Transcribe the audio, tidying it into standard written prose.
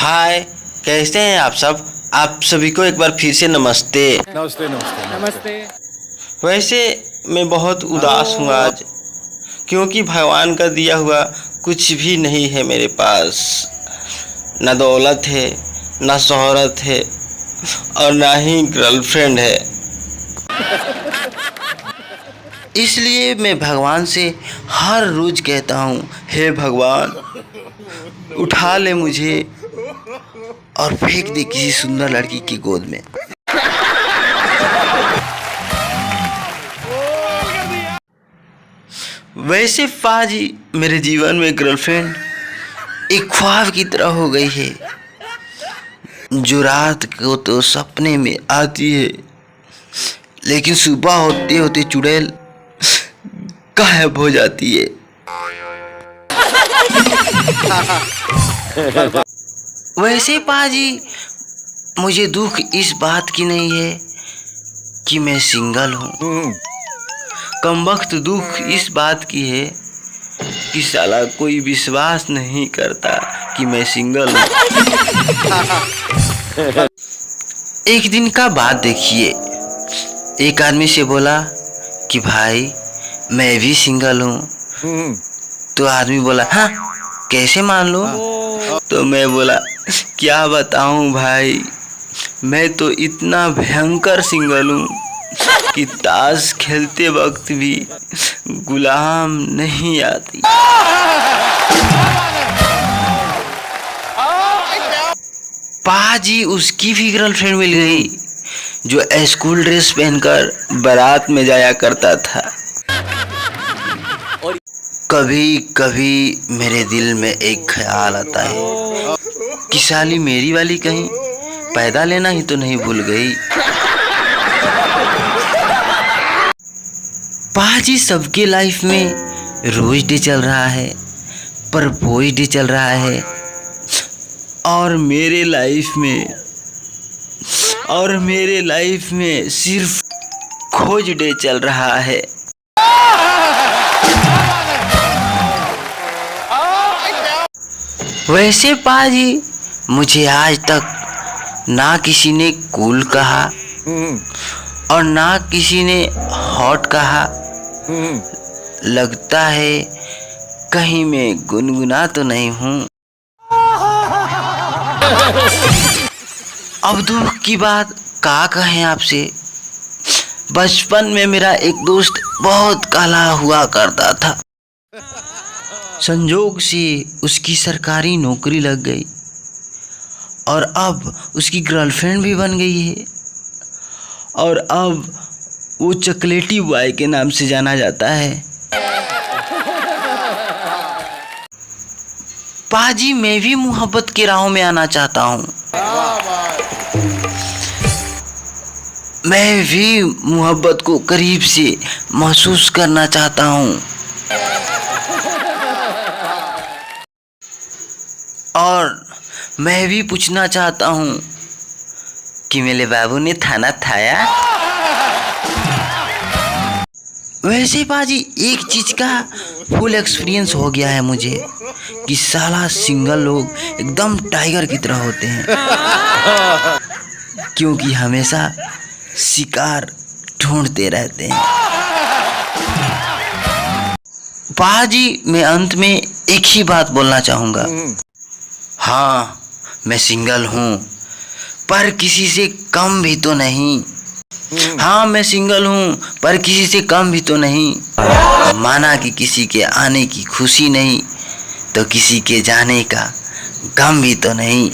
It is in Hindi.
हाय, कैसे हैं आप सब। आप सभी को एक बार फिर से नमस्ते। नमस्ते नमस्ते नमस्ते। वैसे मैं बहुत उदास हूँ आज, क्योंकि भगवान का दिया हुआ कुछ भी नहीं है मेरे पास। ना दौलत है, ना शोहरत है, और ना ही गर्लफ्रेंड है। इसलिए मैं भगवान से हर रोज कहता हूँ, हे भगवान उठा ले मुझे और फेंक दे किसी सुंदर लड़की की गोद में। वैसे पाजी, मेरे जीवन में गर्लफ्रेंड एक ख्वाब की तरह हो गई है, जो रात को तो सपने में आती है, लेकिन सुबह होते होते चुड़ैल गायब हो जाती है। वैसे पाजी, मुझे दुख इस बात की नहीं है कि मैं सिंगल हूँ। कमबख्त दुख इस बात की है कि साला कोई विश्वास नहीं करता कि मैं सिंगल हूँ। एक दिन का बात देखिए, एक आदमी से बोला कि भाई मैं भी सिंगल हूँ। तो आदमी बोला, हाँ कैसे मान लो। तो मैं बोला, क्या बताऊँ भाई, मैं तो इतना भयंकर सिंगल हूँ कि ताश खेलते वक्त भी गुलाम नहीं आती। पाजी, उसकी भी गर्लफ्रेंड मिल गई जो स्कूल ड्रेस पहनकर बारात में जाया करता था। कभी कभी मेरे दिल में एक ख्याल आता है कि साली मेरी वाली कहीं पैदा लेना ही तो नहीं भूल गई। पाजी, सबके लाइफ में रोज डे चल रहा है, प्रपोज डे चल रहा है, और मेरे लाइफ में सिर्फ खोज डे चल रहा है। वैसे पाजी, मुझे आज तक ना किसी ने कूल कहा और ना किसी ने हॉट कहा। लगता है कहीं मैं गुनगुना तो नहीं हूँ। अब दुख की बात का कहें आपसे। बचपन में मेरा एक दोस्त बहुत काला हुआ करता था। संजोग से उसकी सरकारी नौकरी लग गई और अब उसकी गर्लफ्रेंड भी बन गई है, और अब वो चॉकलेटी बॉय के नाम से जाना जाता है। पाजी, मैं भी मोहब्बत की राहों में आना चाहता हूँ। मैं भी मोहब्बत को करीब से महसूस करना चाहता हूँ, और मैं भी पूछना चाहता हूँ कि मेरे बाबू ने थाना थाया। वैसे पाजी, एक चीज का फुल एक्सपीरियंस हो गया है मुझे कि साला सिंगल लोग एकदम टाइगर की तरह होते हैं, क्योंकि हमेशा शिकार ढूंढते रहते हैं। पाजी, मैं अंत में एक ही बात बोलना चाहूँगा। हाँ, मैं सिंगल हूँ, पर किसी से कम भी तो नहीं। हाँ, मैं सिंगल हूँ, पर किसी से कम भी तो नहीं। माना कि किसी के आने की खुशी नहीं, तो किसी के जाने का गम भी तो नहीं।